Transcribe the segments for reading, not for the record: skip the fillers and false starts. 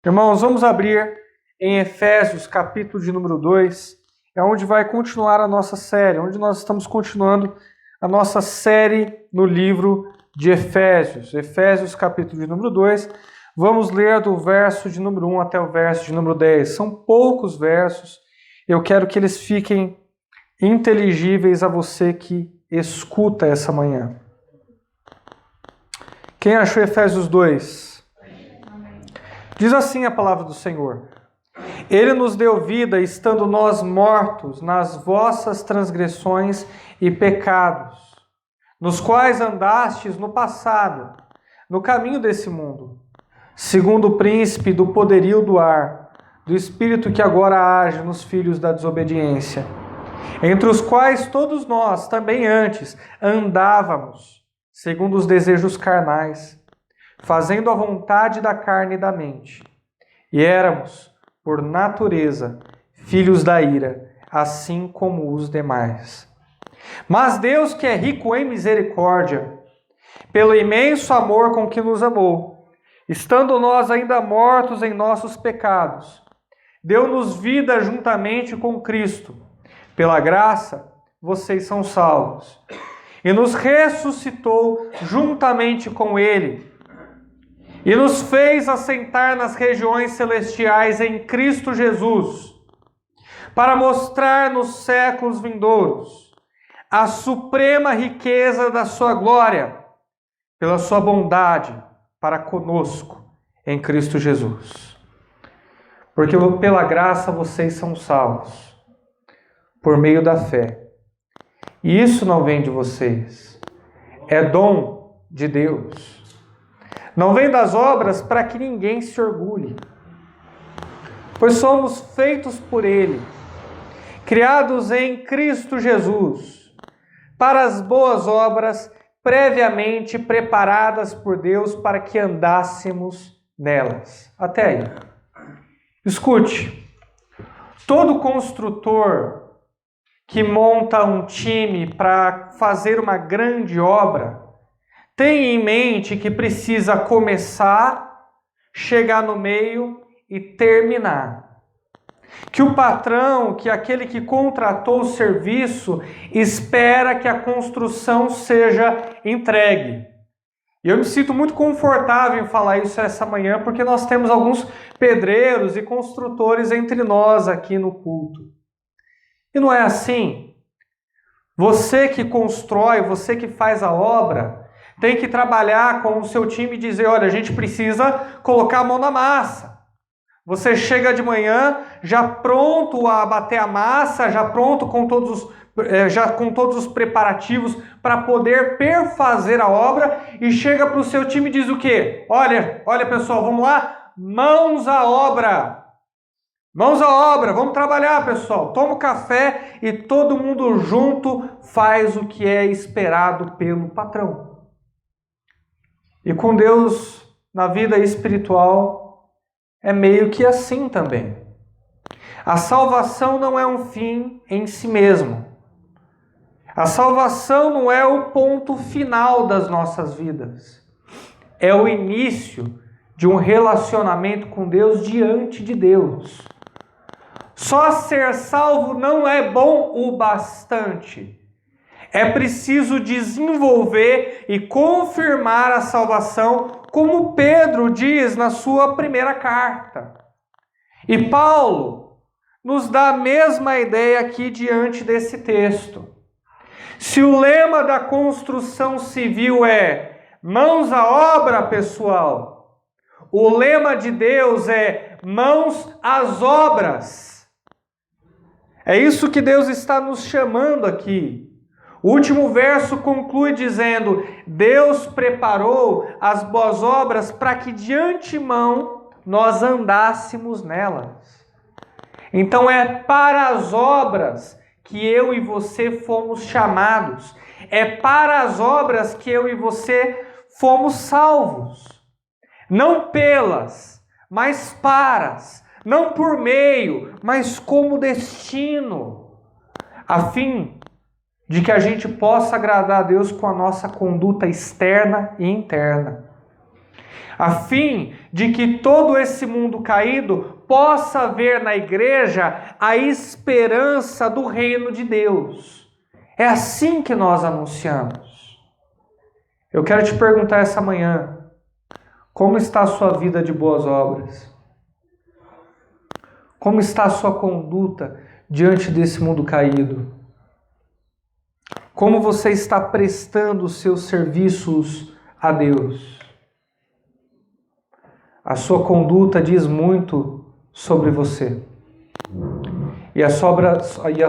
Irmãos, vamos abrir em Efésios, capítulo de número 2, é onde vai continuar a nossa série, onde nós estamos continuando a nossa série no livro de Efésios. Efésios, capítulo de número 2, vamos ler do verso de número 1 até o verso de número 10. São poucos versos, eu quero que eles fiquem inteligíveis a você que escuta essa manhã. Quem achou Efésios 2? Diz assim a palavra do Senhor: Ele nos deu vida, estando nós mortos nas vossas transgressões e pecados, nos quais andastes no passado, no caminho desse mundo, segundo o príncipe do poderio do ar, do espírito que agora age nos filhos da desobediência, entre os quais todos nós também antes andávamos, segundo os desejos carnais, fazendo a vontade da carne e da mente. E éramos, por natureza, filhos da ira, assim como os demais. Mas Deus, que é rico em misericórdia, pelo imenso amor com que nos amou, estando nós ainda mortos em nossos pecados, deu-nos vida juntamente com Cristo. Pela graça, vocês são salvos. E nos ressuscitou juntamente com Ele, e nos fez assentar nas regiões celestiais em Cristo Jesus, para mostrar nos séculos vindouros a suprema riqueza da sua glória, pela sua bondade para conosco em Cristo Jesus. Porque pela graça vocês são salvos, por meio da fé. E isso não vem de vocês, é dom de Deus. Não vem das obras para que ninguém se orgulhe, pois somos feitos por Ele, criados em Cristo Jesus, para as boas obras previamente preparadas por Deus para que andássemos nelas. Até aí. Escute, todo construtor que monta um time para fazer uma grande obra tem em mente que precisa começar, chegar no meio e terminar. Que o patrão, que aquele que contratou o serviço, espera que a construção seja entregue. E eu me sinto muito confortável em falar isso essa manhã, porque nós temos alguns pedreiros e construtores entre nós aqui no culto. E não é assim. Você que constrói, você que faz a obra, tem que trabalhar com o seu time e dizer, olha, a gente precisa colocar a mão na massa. Você chega de manhã já pronto a bater a massa, já pronto com todos os preparativos para poder perfazer a obra, e chega para o seu time e diz o quê? Olha pessoal, vamos lá? Mãos à obra! Mãos à obra, vamos trabalhar, pessoal. Toma o café e todo mundo junto faz o que é esperado pelo patrão. E com Deus, na vida espiritual, é meio que assim também. A salvação não é um fim em si mesmo. A salvação não é o ponto final das nossas vidas. É o início de um relacionamento com Deus diante de Deus. Só ser salvo não é bom o bastante. É preciso desenvolver e confirmar a salvação, como Pedro diz na sua primeira carta. E Paulo nos dá a mesma ideia aqui diante desse texto. Se o lema da construção civil é mãos à obra, pessoal, o lema de Deus é mãos às obras. É isso que Deus está nos chamando aqui. O último verso conclui dizendo: Deus preparou as boas obras para que de antemão nós andássemos nelas. Então é para as obras que eu e você fomos chamados. É para as obras que eu e você fomos salvos. Não pelas, mas paras. Não por meio, mas como destino. A fim de que a gente possa agradar a Deus com a nossa conduta externa e interna. a fim de que todo esse mundo caído possa ver na igreja a esperança do reino de Deus. É assim que nós anunciamos. Eu quero te perguntar essa manhã, como está a sua vida de boas obras? Como está a sua conduta diante desse mundo caído? Como você está prestando os seus serviços a Deus? A sua conduta diz muito sobre você. E as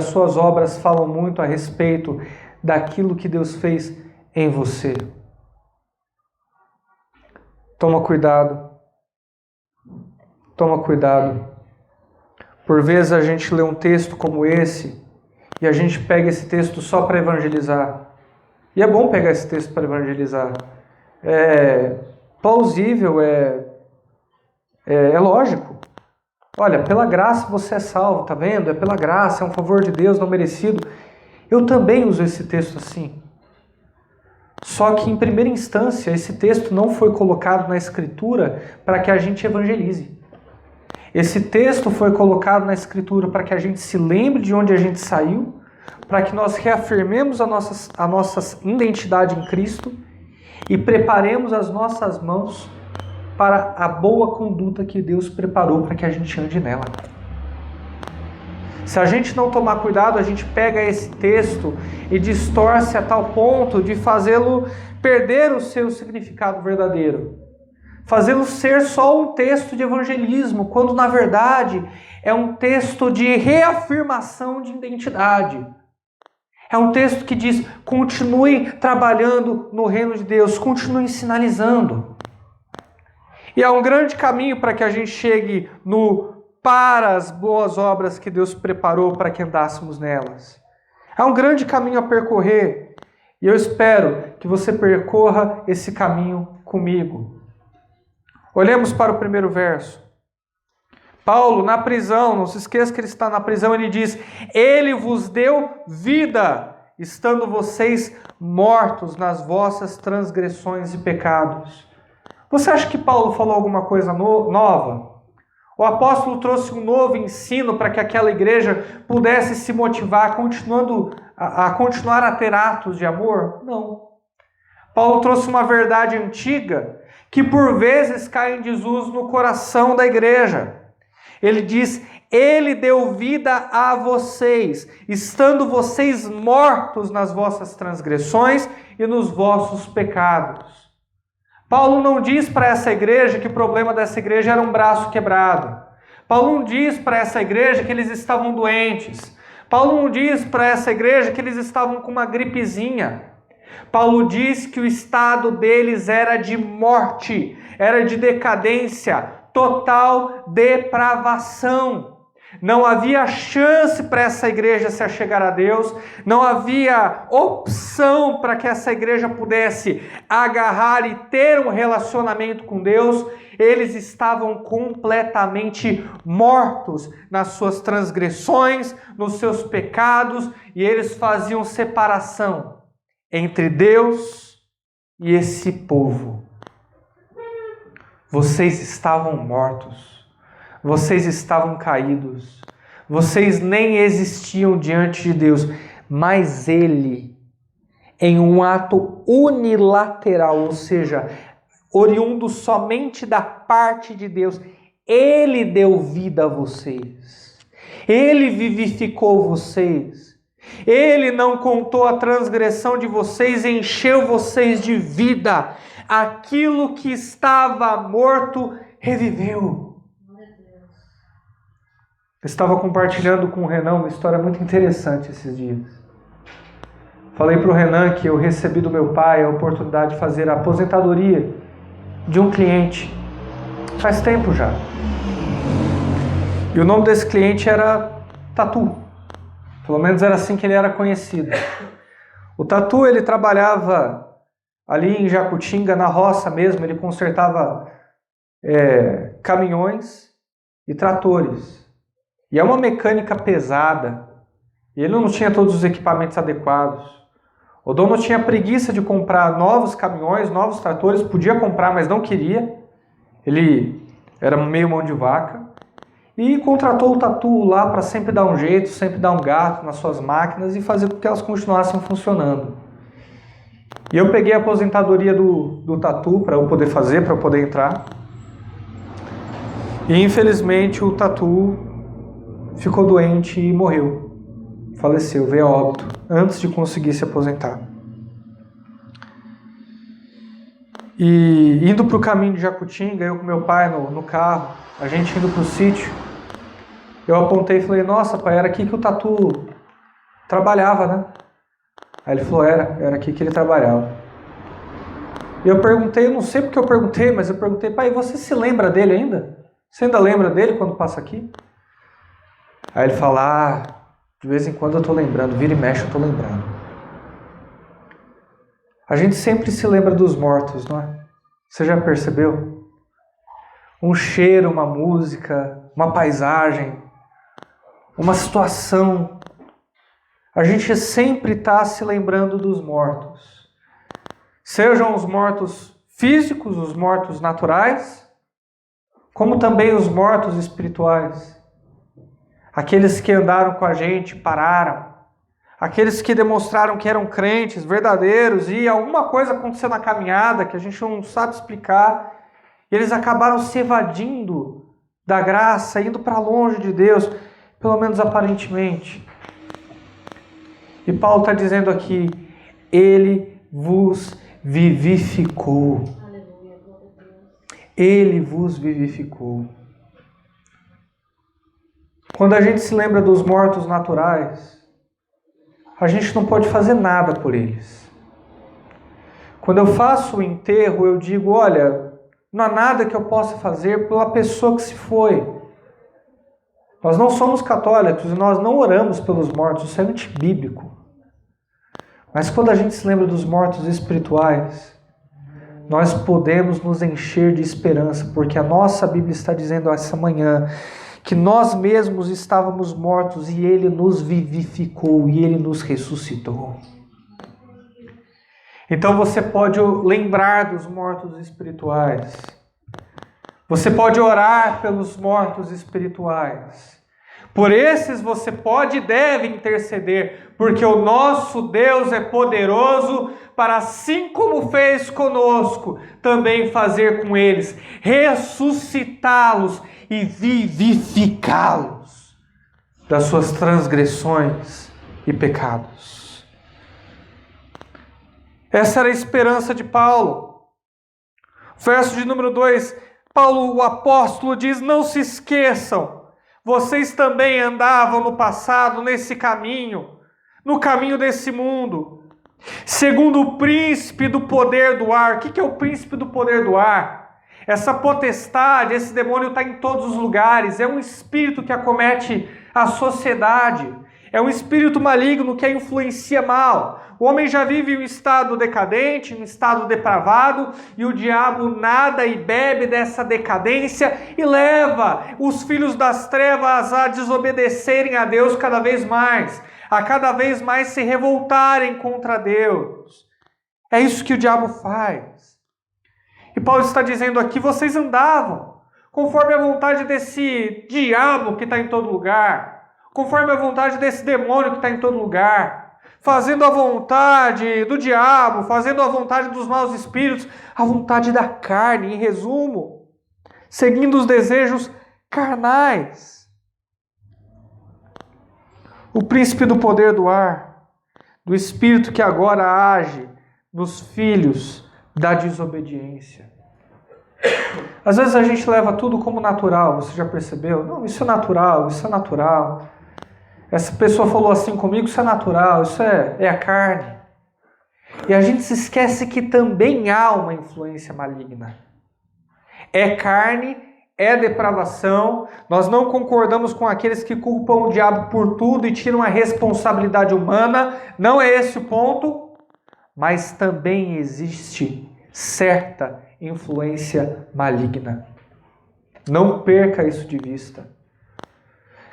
suas obras falam muito a respeito daquilo que Deus fez em você. Toma cuidado. Toma cuidado. Por vezes a gente lê um texto como esse e a gente pega esse texto só para evangelizar. E é bom pegar esse texto para evangelizar. É plausível, é lógico. Olha, pela graça você é salvo, tá vendo? É pela graça, é um favor de Deus não merecido. Eu também uso esse texto assim. Só que em primeira instância, esse texto não foi colocado na Escritura para que a gente evangelize. Esse texto foi colocado na Escritura para que a gente se lembre de onde a gente saiu, para que nós reafirmemos a nossa identidade em Cristo e preparemos as nossas mãos para a boa conduta que Deus preparou para que a gente ande nela. Se a gente não tomar cuidado, a gente pega esse texto e distorce a tal ponto de fazê-lo perder o seu significado verdadeiro. Fazê-lo ser só um texto de evangelismo, quando na verdade é um texto de reafirmação de identidade. É um texto que diz, continue trabalhando no reino de Deus, continue sinalizando. E há um grande caminho para que a gente chegue para as boas obras que Deus preparou para que andássemos nelas. Há um grande caminho a percorrer e eu espero que você percorra esse caminho comigo. Olhemos para o primeiro verso. Paulo, na prisão, não se esqueça que ele está na prisão, ele diz, ele vos deu vida, estando vocês mortos nas vossas transgressões e pecados. Você acha que Paulo falou alguma coisa nova? O apóstolo trouxe um novo ensino para que aquela igreja pudesse se motivar a continuar a ter atos de amor? Não. Paulo trouxe uma verdade antiga que por vezes cai em desuso no coração da igreja. Ele diz, ele deu vida a vocês, estando vocês mortos nas vossas transgressões e nos vossos pecados. Paulo não diz para essa igreja que o problema dessa igreja era um braço quebrado. Paulo não diz para essa igreja que eles estavam doentes. Paulo não diz para essa igreja que eles estavam com uma gripezinha. Paulo diz que o estado deles era de morte, era de decadência, total depravação. Não havia chance para essa igreja se achegar a Deus, não havia opção para que essa igreja pudesse agarrar e ter um relacionamento com Deus. Eles estavam completamente mortos nas suas transgressões, nos seus pecados, e eles faziam separação entre Deus e esse povo. Vocês estavam mortos. Vocês estavam caídos, vocês nem existiam diante de Deus, mas Ele, em um ato unilateral, ou seja, oriundo somente da parte de Deus, Ele deu vida a vocês, Ele vivificou vocês, Ele não contou a transgressão de vocês, encheu vocês de vida, aquilo que estava morto reviveu. Eu estava compartilhando com o Renan uma história muito interessante esses dias. Falei para o Renan que eu recebi do meu pai a oportunidade de fazer a aposentadoria de um cliente. Faz tempo já. E o nome desse cliente era Tatu. Pelo menos era assim que ele era conhecido. O Tatu, ele trabalhava ali em Jacutinga, na roça mesmo. Ele consertava caminhões e tratores. E é uma mecânica pesada. E ele não tinha todos os equipamentos adequados. O dono tinha preguiça de comprar novos caminhões, novos tratores. Podia comprar, mas não queria. Ele era meio mão de vaca e contratou o Tatu lá para sempre dar um jeito, sempre dar um gato nas suas máquinas e fazer com que elas continuassem funcionando. E eu peguei a aposentadoria do Tatu para eu poder fazer, para eu poder entrar. E infelizmente o Tatu ficou doente e morreu. Faleceu, veio a óbito, antes de conseguir se aposentar. E indo para o caminho de Jacutinga, eu com meu pai no carro, a gente indo para o sítio, eu apontei e falei, nossa pai, era aqui que o Tatu trabalhava, né? Aí ele falou, era aqui que ele trabalhava. E eu perguntei, eu não sei porque eu perguntei, mas eu perguntei, pai, você se lembra dele ainda? Você ainda lembra dele quando passa aqui? Aí ele fala, de vez em quando eu tô lembrando, vira e mexe eu tô lembrando. A gente sempre se lembra dos mortos, não é? Você já percebeu? Um cheiro, uma música, uma paisagem, uma situação. A gente sempre está se lembrando dos mortos. Sejam os mortos físicos, os mortos naturais, como também os mortos espirituais. Aqueles que andaram com a gente, pararam. Aqueles que demonstraram que eram crentes, verdadeiros, e alguma coisa aconteceu na caminhada que a gente não sabe explicar, e eles acabaram se evadindo da graça, indo para longe de Deus, pelo menos aparentemente. E Paulo está dizendo aqui, Ele vos vivificou. Ele vos vivificou. Quando a gente se lembra dos mortos naturais, a gente não pode fazer nada por eles. Quando eu faço o enterro, eu digo, olha, não há nada que eu possa fazer pela pessoa que se foi. Nós não somos católicos e nós não oramos pelos mortos, isso é antibíblico. Mas quando a gente se lembra dos mortos espirituais, nós podemos nos encher de esperança, porque a nossa Bíblia está dizendo essa manhã que nós mesmos estávamos mortos e Ele nos vivificou e Ele nos ressuscitou. Então você pode lembrar dos mortos espirituais. Você pode orar pelos mortos espirituais. Por esses você pode e deve interceder, porque o nosso Deus é poderoso para, assim como fez conosco, também fazer com eles, ressuscitá-los e vivificá-los das suas transgressões e pecados. Essa era a esperança de Paulo. Verso de número 2, Paulo, o apóstolo, diz, não se esqueçam, vocês também andavam no passado nesse caminho, no caminho desse mundo, segundo o príncipe do poder do ar. O que é o príncipe do poder do ar? Essa potestade, esse demônio está em todos os lugares, é um espírito que acomete a sociedade, é um espírito maligno que a influencia mal. O homem já vive em um estado decadente, em um estado depravado, e o diabo nada e bebe dessa decadência e leva os filhos das trevas a desobedecerem a Deus cada vez mais, a cada vez mais se revoltarem contra Deus. É isso que o diabo faz. E Paulo está dizendo aqui, vocês andavam conforme a vontade desse diabo que está em todo lugar, conforme a vontade desse demônio que está em todo lugar, fazendo a vontade do diabo, fazendo a vontade dos maus espíritos, a vontade da carne, em resumo, seguindo os desejos carnais. O príncipe do poder do ar, do espírito que agora age nos filhos da desobediência. Às vezes a gente leva tudo como natural, você já percebeu? Não, isso é natural, isso é natural. Essa pessoa falou assim comigo, isso é natural, isso é a carne. E a gente se esquece que também há uma influência maligna. É carne, é depravação. Nós não concordamos com aqueles que culpam o diabo por tudo e tiram a responsabilidade humana. Não é esse o ponto. Mas também existe certa influência maligna. Não perca isso de vista.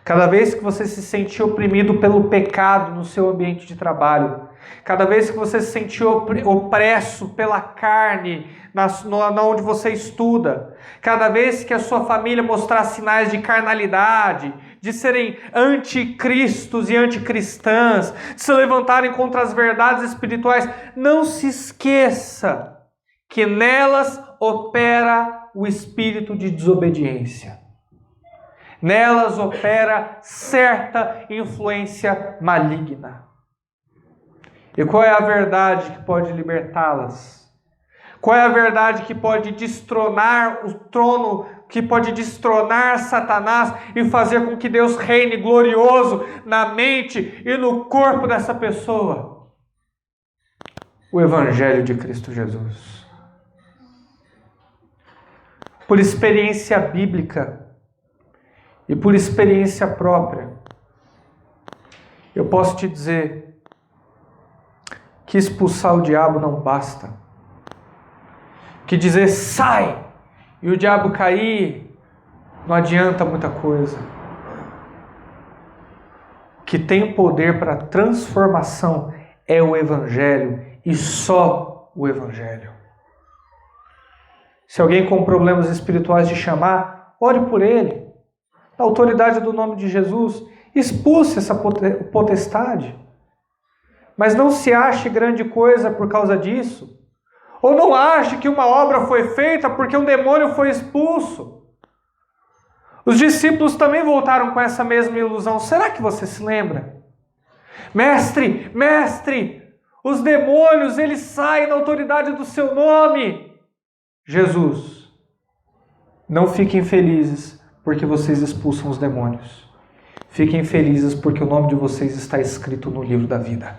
Cada vez que você se sentir oprimido pelo pecado no seu ambiente de trabalho, cada vez que você se sentir opresso pela carne, na onde você estuda, cada vez que a sua família mostrar sinais de carnalidade, de serem anticristos e anticristãs, de se levantarem contra as verdades espirituais, não se esqueça que nelas opera o espírito de desobediência. Nelas opera certa influência maligna. E qual é a verdade que pode libertá-las? Qual é a verdade que pode destronar o trono, que pode destronar Satanás e fazer com que Deus reine glorioso na mente e no corpo dessa pessoa? O Evangelho de Cristo Jesus. Por experiência bíblica e por experiência própria, eu posso te dizer que expulsar o diabo não basta. Que dizer sai e o diabo cair não adianta muita coisa. O que tem poder para transformação é o Evangelho e só o Evangelho. Se alguém com problemas espirituais te chamar, ore por ele. Na autoridade do nome de Jesus, expulse essa potestade. Mas não se ache grande coisa por causa disso. Ou não ache que uma obra foi feita porque um demônio foi expulso. Os discípulos também voltaram com essa mesma ilusão. Será que você se lembra? Mestre, os demônios, eles saem na autoridade do seu nome. Jesus, não fiquem felizes porque vocês expulsam os demônios. Fiquem felizes porque o nome de vocês está escrito no livro da vida.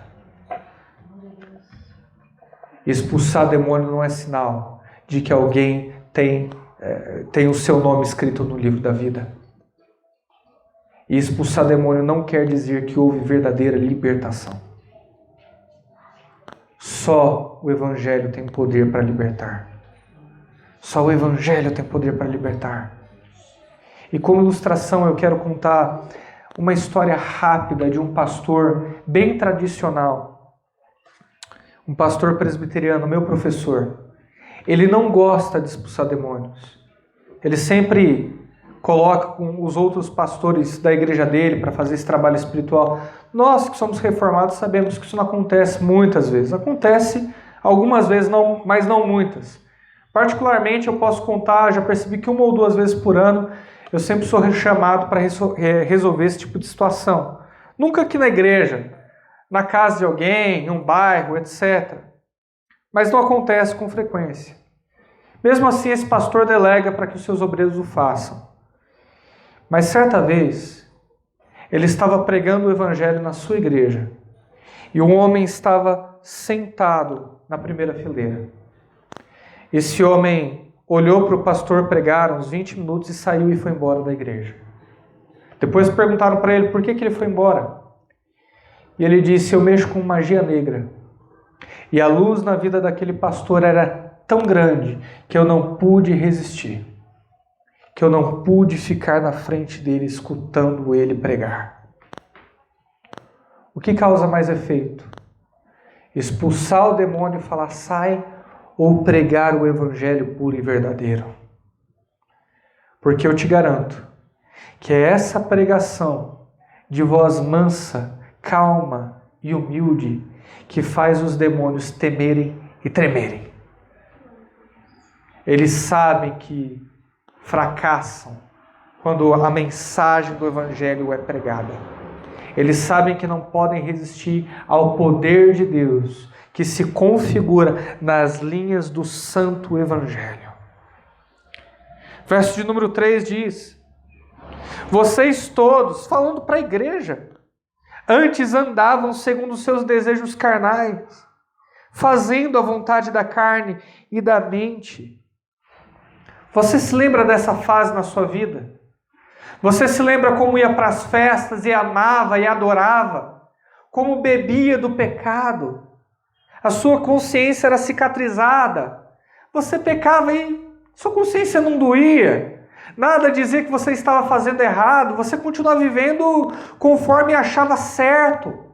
Expulsar demônio não é sinal de que alguém tem o seu nome escrito no livro da vida. E expulsar demônio não quer dizer que houve verdadeira libertação. Só o Evangelho tem poder para libertar. Só o Evangelho tem poder para libertar. E como ilustração eu quero contar uma história rápida de um pastor bem tradicional. Um pastor presbiteriano, meu professor. Ele não gosta de expulsar demônios. Ele sempre coloca com os outros pastores da igreja dele para fazer esse trabalho espiritual. Nós que somos reformados sabemos que isso não acontece muitas vezes. Acontece algumas vezes, mas não muitas. Particularmente eu posso contar, já percebi que 1 ou 2 vezes por ano eu sempre sou chamado para resolver esse tipo de situação. Nunca aqui na igreja, na casa de alguém, em um bairro, etc. Mas não acontece com frequência. Mesmo assim, esse pastor delega para que os seus obreiros o façam. Mas certa vez, ele estava pregando o evangelho na sua igreja e um homem estava sentado na primeira fileira. Esse homem olhou para o pastor pregar uns 20 minutos e saiu e foi embora da igreja. Depois perguntaram para ele por que ele foi embora. E ele disse, eu mexo com magia negra. E a luz na vida daquele pastor era tão grande que eu não pude resistir. Que eu não pude ficar na frente dele escutando ele pregar. O que causa mais efeito? Expulsar o demônio e falar sai ou pregar o evangelho puro e verdadeiro? Porque eu te garanto que é essa pregação de voz mansa, calma e humilde que faz os demônios temerem e tremerem. Eles sabem que fracassam quando a mensagem do evangelho é pregada. Eles sabem que não podem resistir ao poder de Deus que se configura nas linhas do santo evangelho. Verso de número 3 diz: vocês todos, falando para a igreja, antes andavam segundo os seus desejos carnais, fazendo a vontade da carne e da mente. Você se lembra dessa fase na sua vida? Você se lembra como ia para as festas e amava e adorava? Como bebia do pecado? A sua consciência era cicatrizada. Você pecava e sua consciência não doía. Nada dizia que você estava fazendo errado. Você continuava vivendo conforme achava certo.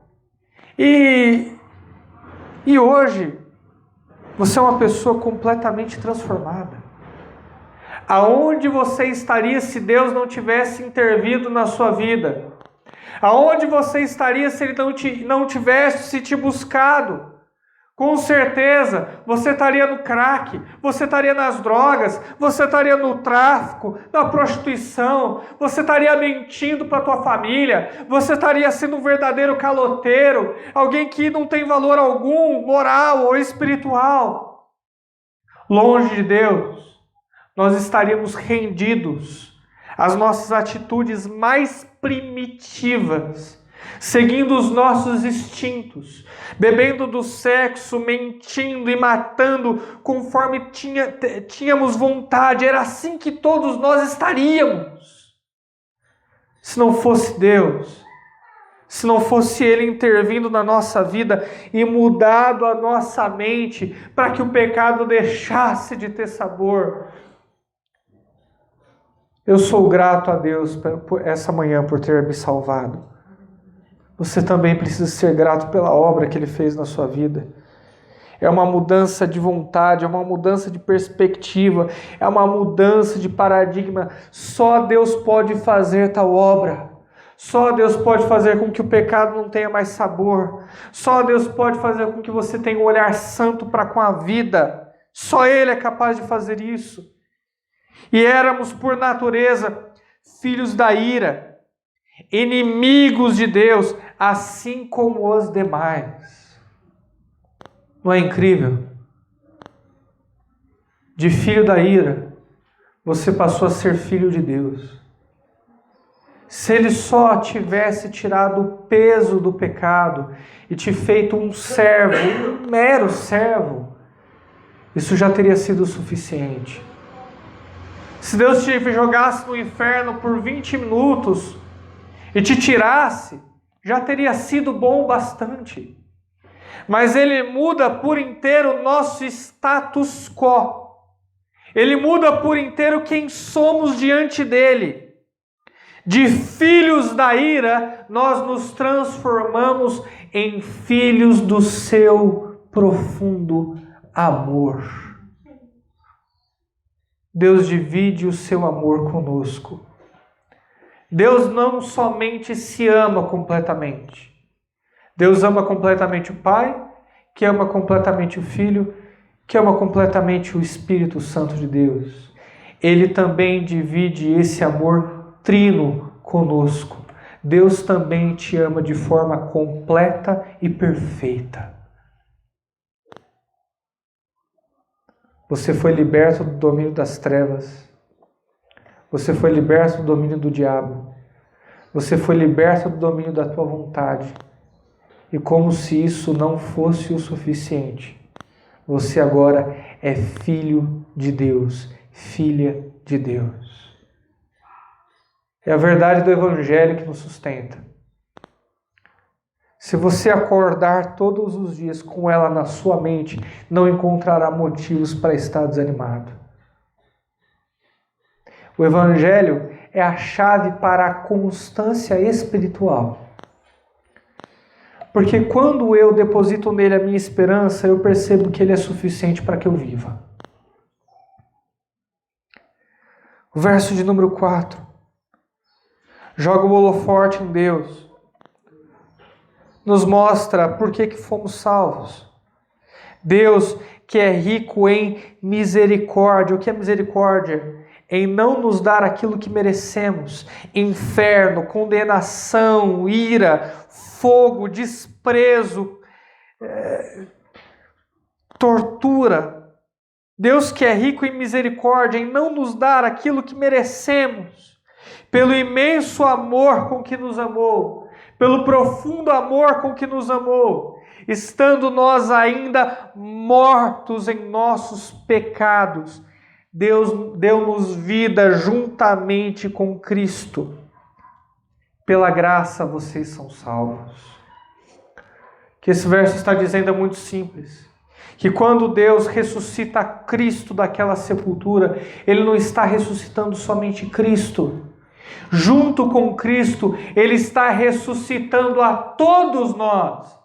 E E hoje, você é uma pessoa completamente transformada. Aonde você estaria se Deus não tivesse intervido na sua vida? Aonde você estaria se Ele não tivesse te buscado? Com certeza, você estaria no crack, você estaria nas drogas, você estaria no tráfico, na prostituição, você estaria mentindo para a tua família, você estaria sendo um verdadeiro caloteiro, alguém que não tem valor algum, moral ou espiritual. Longe de Deus, nós estaríamos rendidos às nossas atitudes mais primitivas, seguindo os nossos instintos, bebendo do sexo, mentindo e matando conforme tínhamos vontade. Era assim que todos nós estaríamos. Se não fosse Deus, se não fosse Ele intervindo na nossa vida e mudado a nossa mente para que o pecado deixasse de ter sabor. Eu sou grato a Deus por essa manhã por ter me salvado. Você também precisa ser grato pela obra que Ele fez na sua vida. É uma mudança de vontade, é uma mudança de perspectiva, é uma mudança de paradigma. Só Deus pode fazer tal obra. Só Deus pode fazer com que o pecado não tenha mais sabor. Só Deus pode fazer com que você tenha um olhar santo para com a vida. Só Ele é capaz de fazer isso. E éramos, por natureza, filhos da ira, inimigos de Deus, assim como os demais. Não é incrível? De filho da ira, você passou a ser filho de Deus. Se Ele só tivesse tirado o peso do pecado e te feito um servo, um mero servo, isso já teria sido o suficiente. Se Deus te jogasse no inferno por 20 minutos e te tirasse, já teria sido bom bastante. Mas Ele muda por inteiro o nosso status quo. Ele muda por inteiro quem somos diante dEle. De filhos da ira, nós nos transformamos em filhos do seu profundo amor. Deus divide o seu amor conosco. Deus não somente se ama completamente. Deus ama completamente o Pai, que ama completamente o Filho, que ama completamente o Espírito Santo de Deus. Ele também divide esse amor trino conosco. Deus também te ama de forma completa e perfeita. Você foi liberto do domínio das trevas. Você foi liberto do domínio do diabo. Você foi liberto do domínio da tua vontade. E como se isso não fosse o suficiente, você agora é filho de Deus, filha de Deus. É a verdade do Evangelho que nos sustenta. Se você acordar todos os dias com ela na sua mente, não encontrará motivos para estar desanimado. O Evangelho é a chave para a constância espiritual. Porque quando eu deposito nele a minha esperança, eu percebo que ele é suficiente para que eu viva. O verso de número 4. Joga o holofote em Deus. Nos mostra por que fomos salvos. Deus que é rico em misericórdia. O que é misericórdia? Em não nos dar aquilo que merecemos. Inferno, condenação, ira, fogo, desprezo, tortura. Deus que é rico em misericórdia, em não nos dar aquilo que merecemos. Pelo imenso amor com que nos amou. Pelo profundo amor com que nos amou, estando nós ainda mortos em nossos pecados, Deus deu-nos vida juntamente com Cristo. Pela graça vocês são salvos. O que esse verso está dizendo é muito simples. Que quando Deus ressuscita Cristo daquela sepultura, Ele não está ressuscitando somente Cristo. Junto com Cristo, Ele está ressuscitando a todos nós.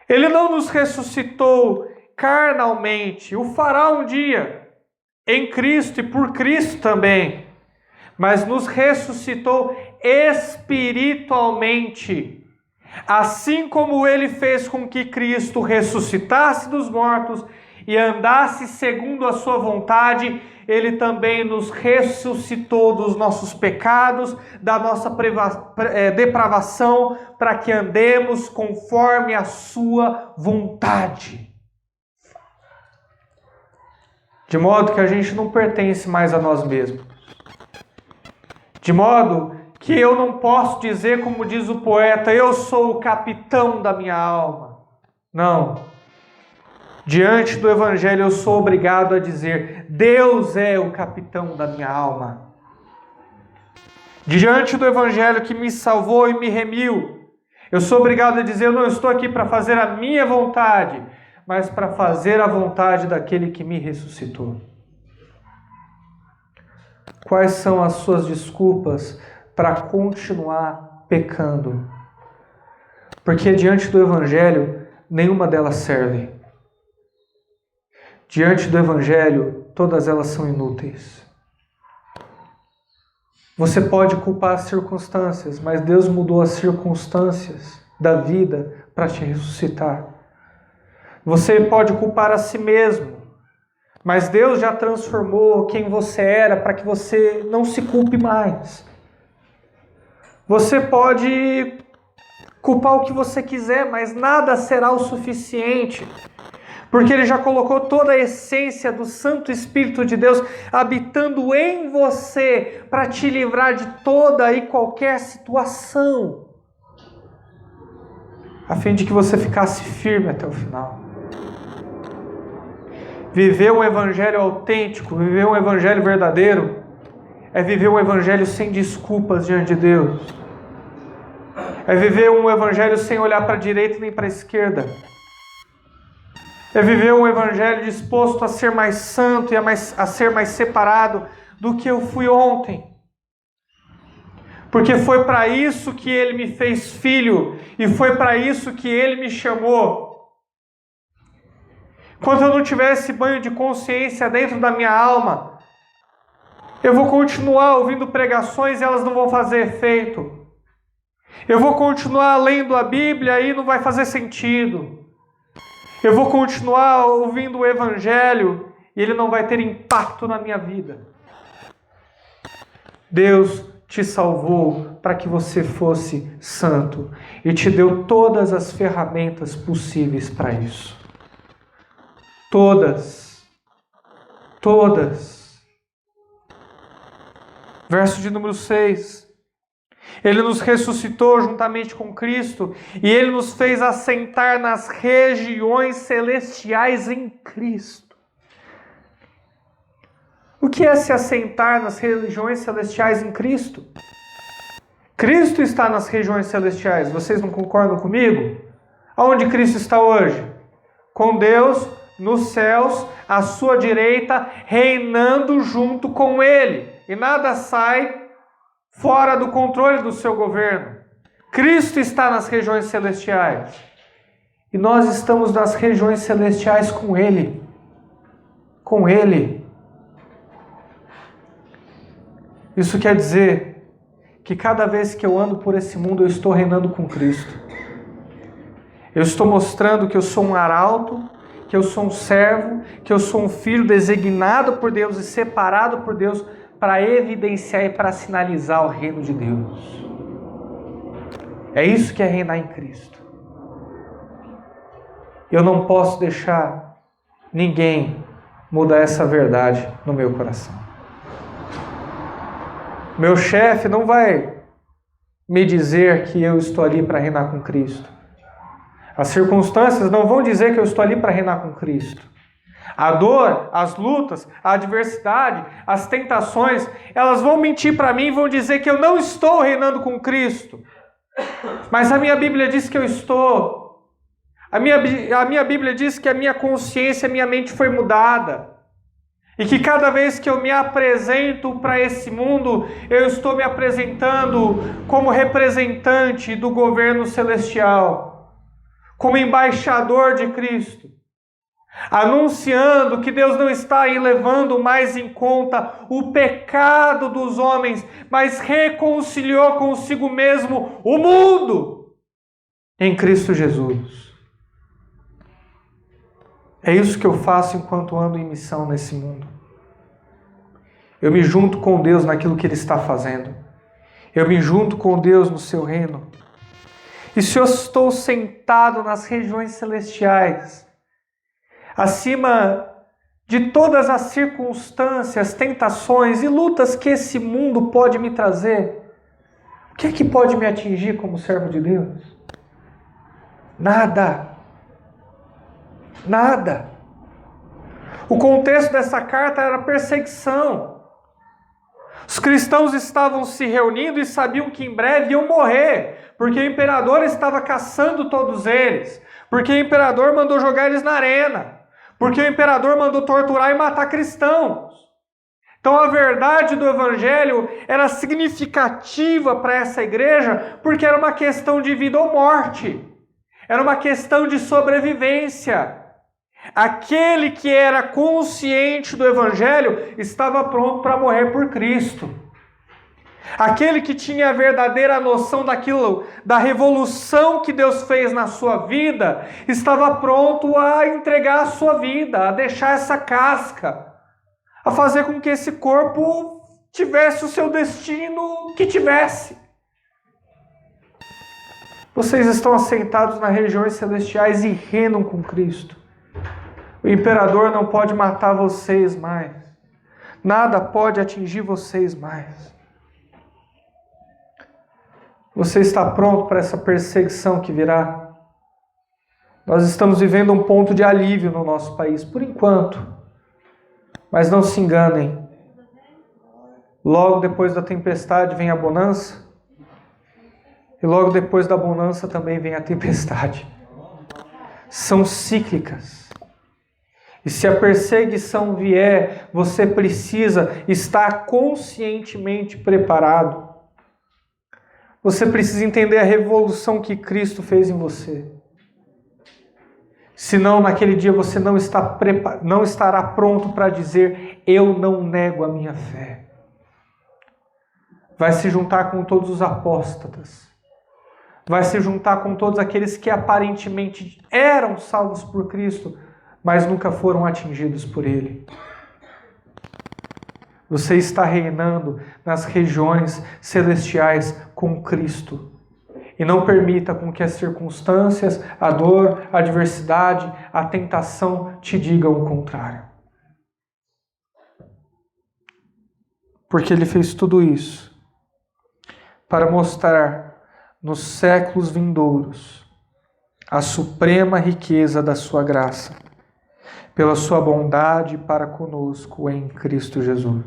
Ele não nos ressuscitou carnalmente, o fará um dia, em Cristo e por Cristo também, mas nos ressuscitou espiritualmente, assim como Ele fez com que Cristo ressuscitasse dos mortos e andasse segundo a sua vontade, Ele também nos ressuscitou dos nossos pecados, da nossa depravação, para que andemos conforme a sua vontade. De modo que a gente não pertence mais a nós mesmos. De modo que eu não posso dizer, como diz o poeta, eu sou o capitão da minha alma. Não. Diante do Evangelho eu sou obrigado a dizer, Deus é o capitão da minha alma. Diante do Evangelho que me salvou e me remiu, eu sou obrigado a dizer, eu não estou aqui para fazer a minha vontade, mas para fazer a vontade daquele que me ressuscitou. Quais são as suas desculpas para continuar pecando? Porque diante do Evangelho, nenhuma delas serve. Diante do Evangelho, todas elas são inúteis. Você pode culpar as circunstâncias, mas Deus mudou as circunstâncias da vida para te ressuscitar. Você pode culpar a si mesmo, mas Deus já transformou quem você era para que você não se culpe mais. Você pode culpar o que você quiser, mas nada será o suficiente, porque Ele já colocou toda a essência do Santo Espírito de Deus habitando em você para te livrar de toda e qualquer situação, a fim de que você ficasse firme até o final. Viver um evangelho autêntico, viver um evangelho verdadeiro, é viver um evangelho sem desculpas diante de Deus. É viver um evangelho sem olhar para a direita nem para a esquerda. É viver um evangelho disposto a ser mais santo e a ser mais separado do que eu fui ontem. Porque foi para isso que Ele me fez filho e foi para isso que Ele me chamou. Quando eu não tiver esse banho de consciência dentro da minha alma, eu vou continuar ouvindo pregações e elas não vão fazer efeito. Eu vou continuar lendo a Bíblia e não vai fazer sentido. Eu vou continuar ouvindo o Evangelho e ele não vai ter impacto na minha vida. Deus te salvou para que você fosse santo e te deu todas as ferramentas possíveis para isso. Todas. Verso de número 6. Ele nos ressuscitou juntamente com Cristo e Ele nos fez assentar nas regiões celestiais em Cristo. O que é se assentar nas regiões celestiais em Cristo? Cristo está nas regiões celestiais. Vocês não concordam comigo? Aonde Cristo está hoje? Com Deus nos céus, à sua direita, reinando junto com Ele. E nada sai fora do controle do seu governo. Cristo está nas regiões celestiais. E nós estamos nas regiões celestiais com Ele. Com Ele. Isso quer dizer que cada vez que eu ando por esse mundo, eu estou reinando com Cristo. Eu estou mostrando que eu sou um arauto, que eu sou um servo, que eu sou um filho designado por Deus e separado por Deus para evidenciar e para sinalizar o reino de Deus. É isso que é reinar em Cristo. Eu não posso deixar ninguém mudar essa verdade no meu coração. Meu chefe não vai me dizer que eu estou ali para reinar com Cristo. As circunstâncias não vão dizer que eu estou ali para reinar com Cristo. A dor, as lutas, a adversidade, as tentações, elas vão mentir para mim e vão dizer que eu não estou reinando com Cristo. Mas a minha Bíblia diz que eu estou. A minha Bíblia diz que a minha consciência, a minha mente foi mudada. E que cada vez que eu me apresento para esse mundo, eu estou me apresentando como representante do governo celestial. como embaixador de Cristo, anunciando que Deus não está aí levando mais em conta o pecado dos homens, mas reconciliou consigo mesmo o mundo em Cristo Jesus. É isso que eu faço enquanto ando em missão nesse mundo. Eu me junto com Deus naquilo que Ele está fazendo. Eu me junto com Deus no seu reino. E se eu estou sentado nas regiões celestiais, acima de todas as circunstâncias, tentações e lutas que esse mundo pode me trazer, o que é que pode me atingir como servo de Deus? Nada. Nada. O contexto dessa carta era perseguição. Os cristãos estavam se reunindo e sabiam que em breve iam morrer, porque o imperador estava caçando todos eles, porque o imperador mandou jogar eles na arena, porque o imperador mandou torturar e matar cristãos. Então a verdade do evangelho era significativa para essa igreja, porque era uma questão de vida ou morte, era uma questão de sobrevivência. Aquele que era consciente do evangelho estava pronto para morrer por Cristo. Aquele que tinha a verdadeira noção daquilo, da revolução que Deus fez na sua vida, estava pronto a entregar a sua vida, a deixar essa casca, a fazer com que esse corpo tivesse o seu destino que tivesse. Vocês estão assentados nas regiões celestiais e reinam com Cristo. O imperador não pode matar vocês mais. Nada pode atingir vocês mais. Você está pronto para essa perseguição que virá? Nós estamos vivendo um ponto de alívio no nosso país, por enquanto. Mas não se enganem. Logo depois da tempestade vem a bonança. E logo depois da bonança também vem a tempestade. São cíclicas. E se a perseguição vier, você precisa estar conscientemente preparado. Você precisa entender a revolução que Cristo fez em você. Senão, naquele dia, você não estará pronto para dizer: eu não nego a minha fé. Vai se juntar com todos os apóstatas. Vai se juntar com todos aqueles que aparentemente eram salvos por Cristo, mas nunca foram atingidos por Ele. Você está reinando nas regiões celestiais com Cristo. E não permita com que as circunstâncias, a dor, a adversidade, a tentação te digam o contrário. Porque Ele fez tudo isso para mostrar nos séculos vindouros a suprema riqueza da sua graça, pela sua bondade para conosco em Cristo Jesus.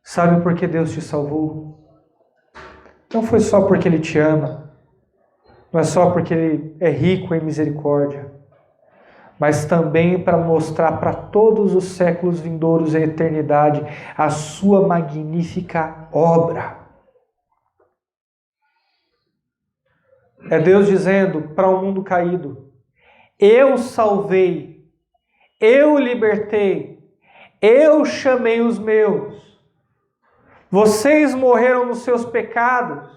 Sabe por que Deus te salvou? Não foi só porque Ele te ama, não é só porque Ele é rico em misericórdia, mas também para mostrar para todos os séculos vindouros e a eternidade a sua magnífica obra. É Deus dizendo para o mundo caído: eu salvei, eu libertei, eu chamei os meus. Vocês morreram nos seus pecados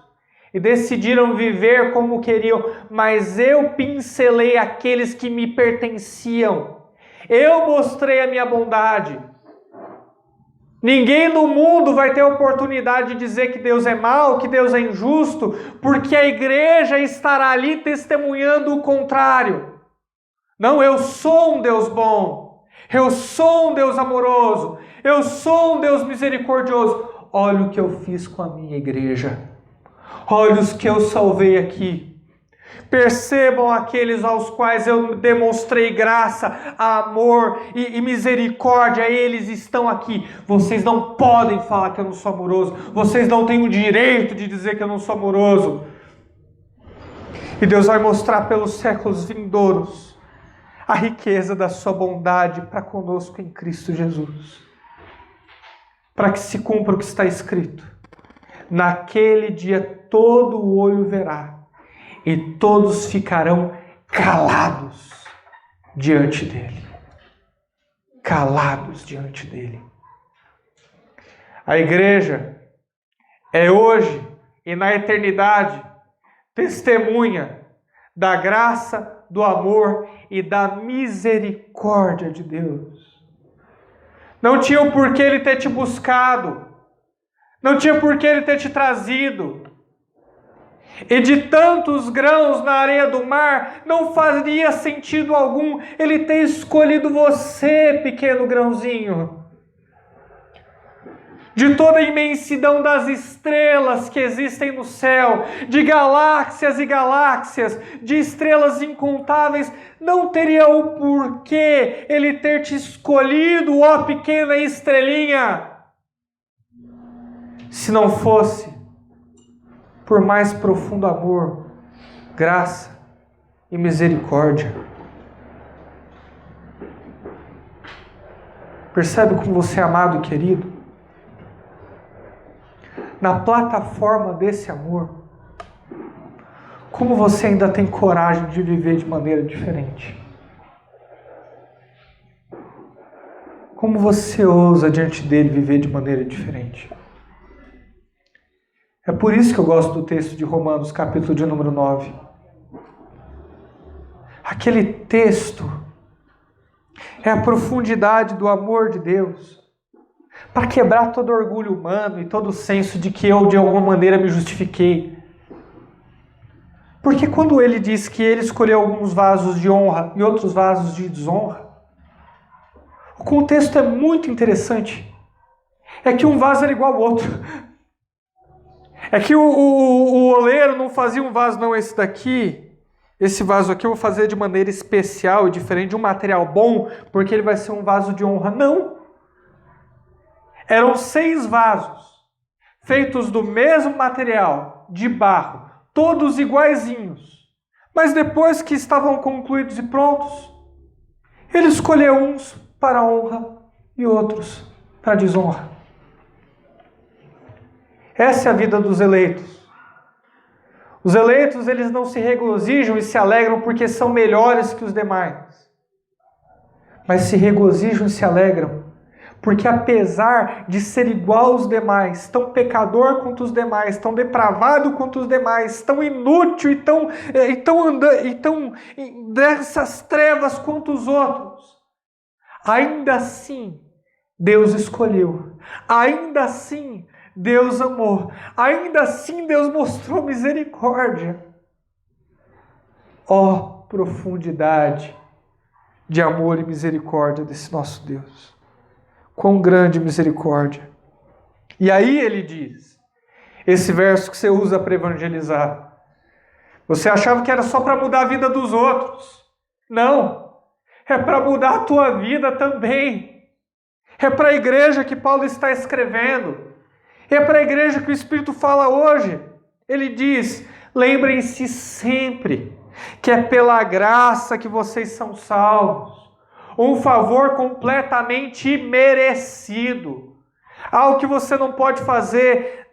e decidiram viver como queriam, mas eu pincelei aqueles que me pertenciam. Eu mostrei a minha bondade. Ninguém no mundo vai ter a oportunidade de dizer que Deus é mau, que Deus é injusto, porque a igreja estará ali testemunhando o contrário. Não, eu sou um Deus bom, eu sou um Deus amoroso, eu sou um Deus misericordioso. Olha o que eu fiz com a minha igreja, olha os que eu salvei aqui. Percebam aqueles aos quais eu demonstrei graça, amor e misericórdia, eles estão aqui. Vocês não podem falar que eu não sou amoroso, vocês não têm o direito de dizer que eu não sou amoroso. E Deus vai mostrar pelos séculos vindouros a riqueza da sua bondade para conosco em Cristo Jesus. Para que se cumpra o que está escrito: naquele dia todo o olho verá, e todos ficarão calados diante dele. Calados diante dele. A igreja é hoje e na eternidade testemunha da graça, do amor e da misericórdia de Deus. Não tinha o porquê ele ter te buscado. Não tinha porquê ele ter te trazido. E de tantos grãos na areia do mar, não faria sentido algum ele ter escolhido você, pequeno grãozinho. De toda a imensidão das estrelas que existem no céu, de galáxias e galáxias, de estrelas incontáveis, não teria o porquê ele ter te escolhido, ó pequena estrelinha, se não fosse por mais profundo amor, graça e misericórdia. Percebe como você é amado e querido? Na plataforma desse amor, como você ainda tem coragem de viver de maneira diferente? Como você ousa diante dele viver de maneira diferente? É por isso que eu gosto do texto de Romanos, capítulo de número 9. Aquele texto é a profundidade do amor de Deus, para quebrar todo orgulho humano e todo o senso de que eu de alguma maneira me justifiquei. Porque quando ele diz que ele escolheu alguns vasos de honra e outros vasos de desonra, o contexto é muito interessante. É que um vaso era igual ao outro. É que o oleiro não fazia um vaso, não, esse daqui, esse vaso aqui eu vou fazer de maneira especial e diferente, de um material bom, porque ele vai ser um vaso de honra. Não! Eram 6 vasos, feitos do mesmo material, de barro, todos iguaizinhos. Mas depois que estavam concluídos e prontos, ele escolheu uns para a honra e outros para a desonra. Essa é a vida dos eleitos. Os eleitos, eles não se regozijam e se alegram porque são melhores que os demais. Mas se regozijam e se alegram porque apesar de ser igual aos demais, tão pecador quanto os demais, tão depravado quanto os demais, tão inútil e tão dessas trevas quanto os outros, ainda assim Deus escolheu, ainda assim Deus amou, ainda assim Deus mostrou misericórdia. Ó, profundidade de amor e misericórdia desse nosso Deus. Quão grande misericórdia. E aí ele diz, esse verso que você usa para evangelizar, você achava que era só para mudar a vida dos outros. Não, é para mudar a tua vida também. É para a igreja que Paulo está escrevendo. É para a igreja que o Espírito fala hoje. Ele diz, lembrem-se sempre que é pela graça que vocês são salvos. Um favor completamente merecido. Algo que você não pode fazer.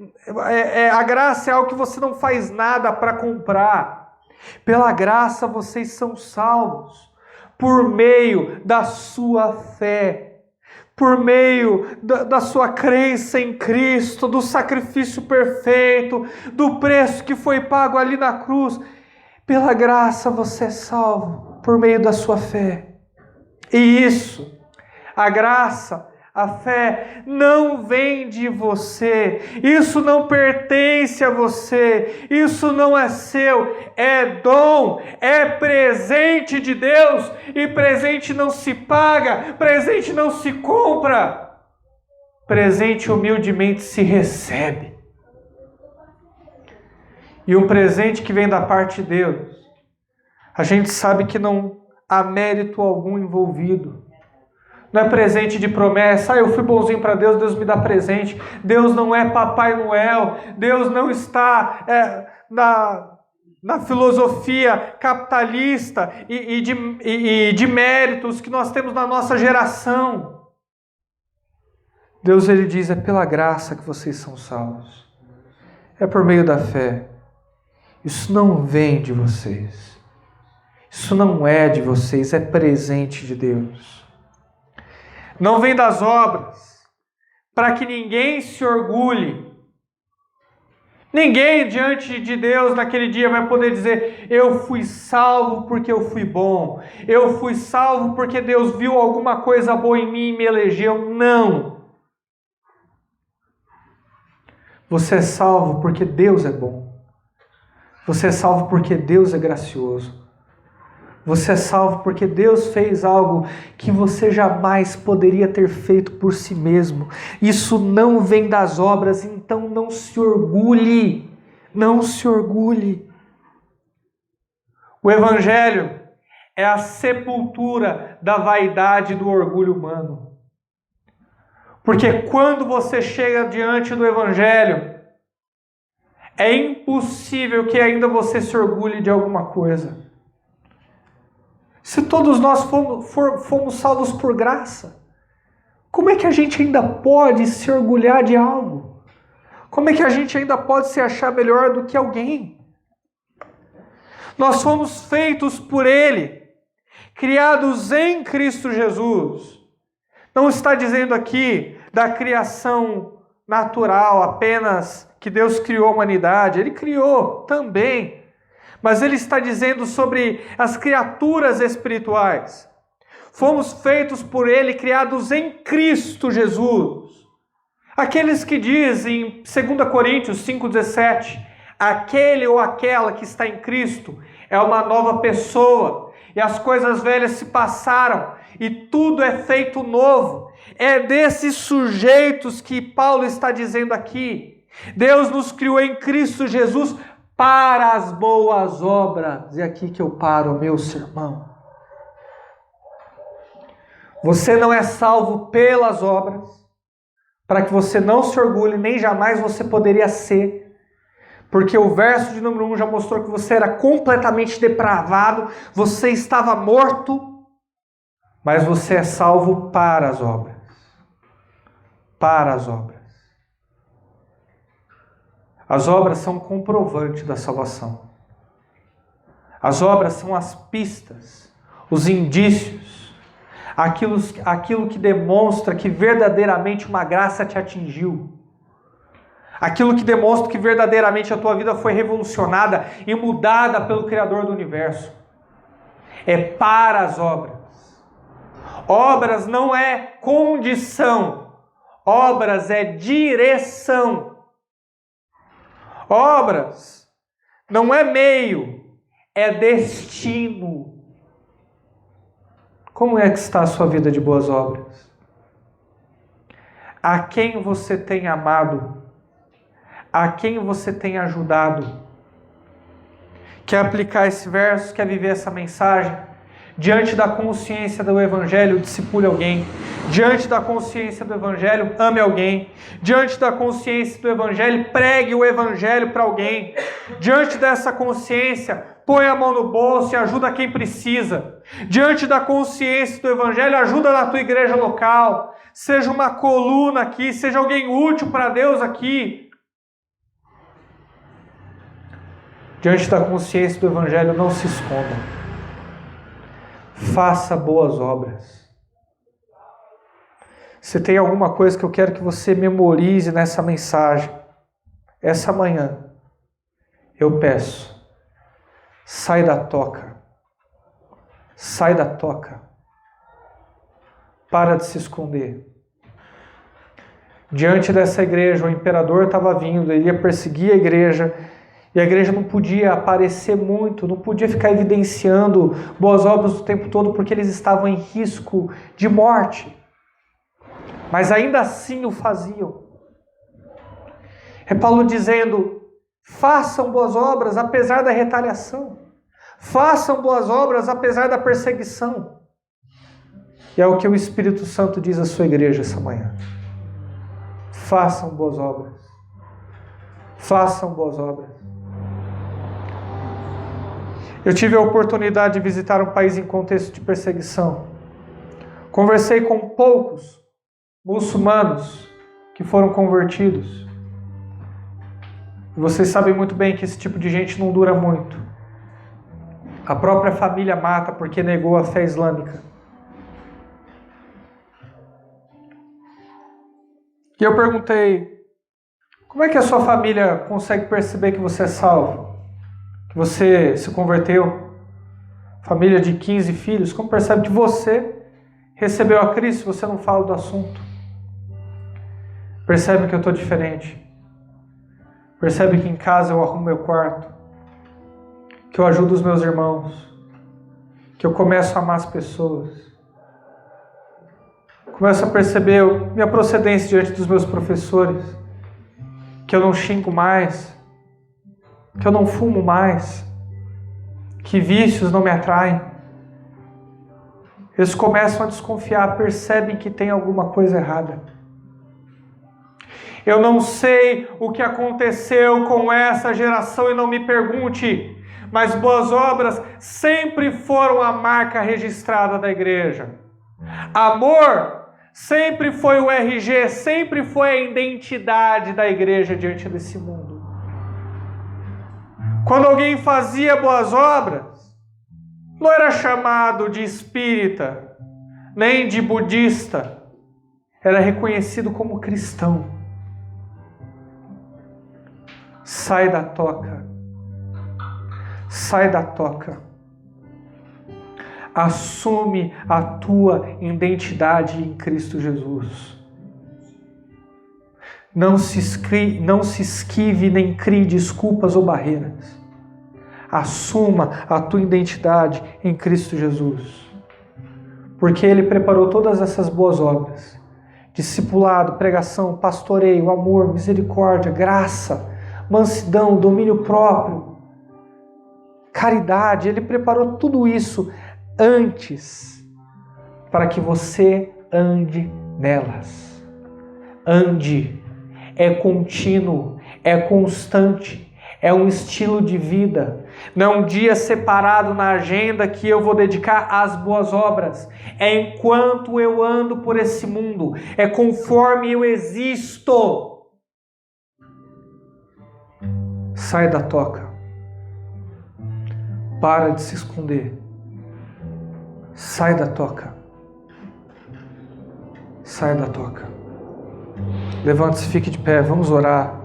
A graça é algo que você não faz nada para comprar. Pela graça vocês são salvos. Por meio da sua fé. Por meio da sua crença em Cristo. Do sacrifício perfeito. Do preço que foi pago ali na cruz. Pela graça você é salvo. Por meio da sua fé. E isso, a graça, a fé, não vem de você, isso não pertence a você, isso não é seu, é dom, é presente de Deus, e presente não se paga, presente não se compra, presente humildemente se recebe. E um presente que vem da parte de Deus, a gente sabe que não há mérito algum envolvido. Não é presente de promessa. Eu fui bonzinho para Deus, Deus me dá presente. Deus não é Papai Noel. Deus não está na filosofia capitalista e de méritos que nós temos na nossa geração. Deus, ele diz, é pela graça que vocês são salvos. É por meio da fé. Isso não vem de vocês. Isso não é de vocês, é presente de Deus. Não vem das obras, para que ninguém se orgulhe. Ninguém diante de Deus naquele dia vai poder dizer: eu fui salvo porque eu fui bom. Eu fui salvo porque Deus viu alguma coisa boa em mim e me elegeu. Não. Você é salvo porque Deus é bom. Você é salvo porque Deus é gracioso. Você é salvo porque Deus fez algo que você jamais poderia ter feito por si mesmo. Isso não vem das obras, então não se orgulhe. Não se orgulhe. O Evangelho é a sepultura da vaidade e do orgulho humano. Porque quando você chega diante do Evangelho, é impossível que ainda você se orgulhe de alguma coisa. Se todos nós fomos salvos por graça, como é que a gente ainda pode se orgulhar de algo? Como é que a gente ainda pode se achar melhor do que alguém? Nós fomos feitos por Ele, criados em Cristo Jesus. Não está dizendo aqui da criação natural, apenas que Deus criou a humanidade. Ele criou também. Mas ele está dizendo sobre as criaturas espirituais. Fomos feitos por Ele, criados em Cristo Jesus. Aqueles que dizem, 2 Coríntios 5,17, aquele ou aquela que está em Cristo é uma nova pessoa, e as coisas velhas se passaram, e tudo é feito novo. É desses sujeitos que Paulo está dizendo aqui. Deus nos criou em Cristo Jesus para as boas obras. E aqui que eu paro o meu sermão. Você não é salvo pelas obras, para que você não se orgulhe, nem jamais você poderia ser. Porque o verso de número 1 já mostrou que você era completamente depravado, você estava morto, mas você é salvo para as obras. Para as obras. As obras são um comprovante da salvação. As obras são as pistas, os indícios, aquilo que demonstra que verdadeiramente uma graça te atingiu. Aquilo que demonstra que verdadeiramente a tua vida foi revolucionada e mudada pelo Criador do Universo. É para as obras. Obras não é condição. Obras é direção. Obras não é meio, é destino. Como é que está a sua vida de boas obras? A quem você tem amado? A quem você tem ajudado? Quer aplicar esse verso? Quer viver essa mensagem? Diante da consciência do Evangelho, discipule alguém. Diante da consciência do Evangelho, ame alguém. Diante da consciência do Evangelho, pregue o Evangelho para alguém. Diante dessa consciência, põe a mão no bolso e ajuda quem precisa. Diante da consciência do Evangelho, ajuda na tua igreja local. Seja uma coluna aqui, seja alguém útil para Deus aqui. Diante da consciência do Evangelho, não se esconda. Faça boas obras. Se tem alguma coisa que eu quero que você memorize nessa mensagem, essa manhã, eu peço, sai da toca. Sai da toca. Para de se esconder. Diante dessa igreja, o imperador estava vindo, ele ia perseguir a igreja, e a igreja não podia aparecer muito, não podia ficar evidenciando boas obras o tempo todo, porque eles estavam em risco de morte. Mas ainda assim o faziam. É Paulo dizendo, façam boas obras apesar da retaliação. Façam boas obras apesar da perseguição. E é o que o Espírito Santo diz à sua igreja essa manhã. Façam boas obras. Façam boas obras. Eu tive a oportunidade de visitar um país em contexto de perseguição. Conversei com poucos muçulmanos que foram convertidos. E vocês sabem muito bem que esse tipo de gente não dura muito. A própria família mata porque negou a fé islâmica. E eu perguntei, como é que a sua família consegue perceber que você é salvo? Que você se converteu? Família de 15 filhos, como percebe que você recebeu a Cristo se você não fala do assunto? Percebe que eu estou diferente. Percebe que em casa eu arrumo meu quarto. Que eu ajudo os meus irmãos. Que eu começo a amar as pessoas. Começo a perceber minha procedência diante dos meus professores. Que eu não xingo mais. Que eu não fumo mais. Que vícios não me atraem. Eles começam a desconfiar, percebem que tem alguma coisa errada. Eu não sei o que aconteceu com essa geração e não me pergunte, mas boas obras sempre foram a marca registrada da igreja. Amor sempre foi o RG, sempre foi a identidade da igreja diante desse mundo. Quando alguém fazia boas obras, não era chamado de espírita, nem de budista, era reconhecido como cristão. Sai da toca. Sai da toca. Assume a tua identidade em Cristo Jesus. Não se esquive nem crie desculpas ou barreiras. Assuma a tua identidade em Cristo Jesus. Porque Ele preparou todas essas boas obras. Discipulado, pregação, pastoreio, amor, misericórdia, graça, mansidão, domínio próprio, caridade. Ele preparou tudo isso antes para que você ande nelas. Ande. É contínuo, é constante, é um estilo de vida. Não é um dia separado na agenda que eu vou dedicar às boas obras. É enquanto eu ando por esse mundo. É conforme eu existo. Sai da toca. Para de se esconder. Sai da toca. Sai da toca. Levante-se, fique de pé, vamos orar.